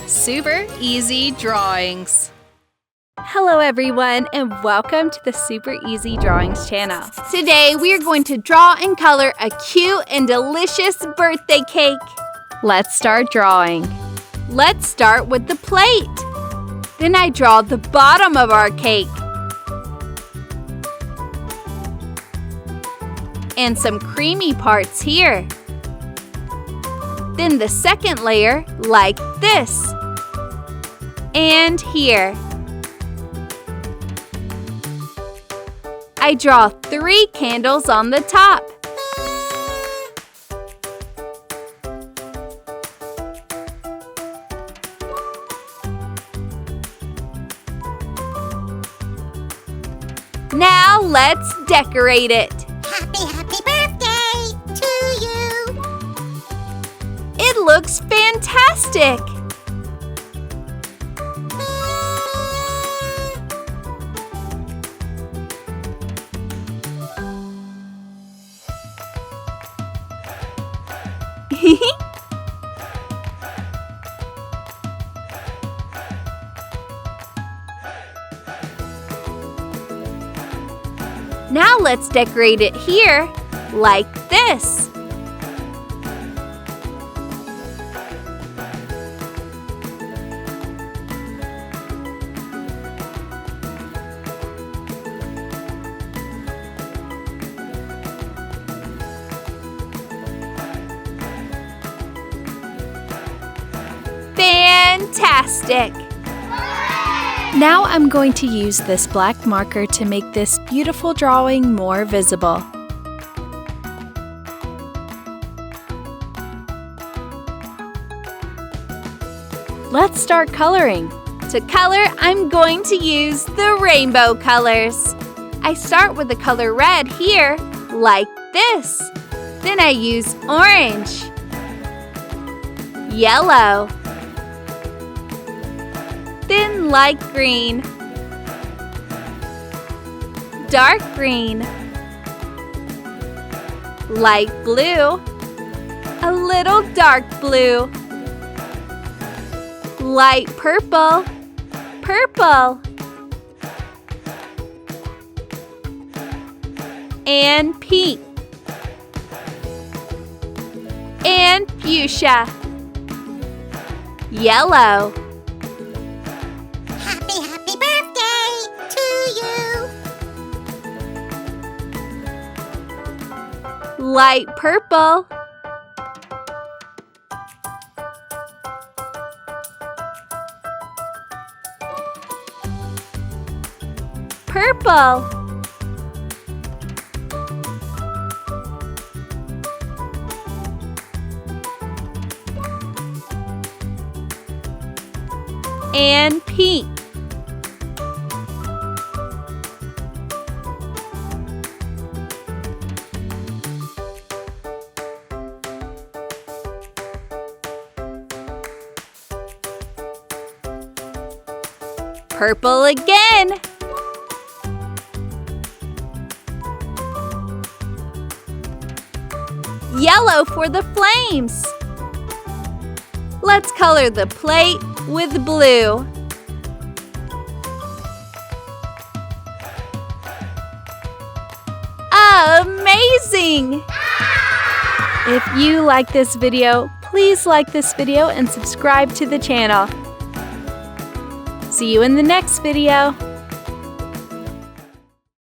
Super Easy Drawings. Hello everyone, and welcome to the Super Easy Drawings channel. Today we are going to draw and color a cute and delicious birthday cake. Let's start drawing. Let's start with the plate. Then I draw the bottom of our cake. And some creamy parts here. Then the second layer like this. And here. I draw 3 candles on the top. Now let's decorate it. Happy birthday to you! It looks fantastic! Now let's decorate it here, like this. Fantastic! Now I'm going to use this black marker to make this beautiful drawing more visible. Let's start coloring. To color, I'm going to use the rainbow colors. I start with the color red here, like this. Then I use orange, yellow, then light green, dark green, light blue, a little dark blue, light purple, purple, and pink, and fuchsia, yellow. Happy birthday to you! Light purple, purple, and pink. Purple again. Yellow for the flames. Let's color the plate with blue. Amazing! If you like this video, please like this video and subscribe to the channel. See you in the next video.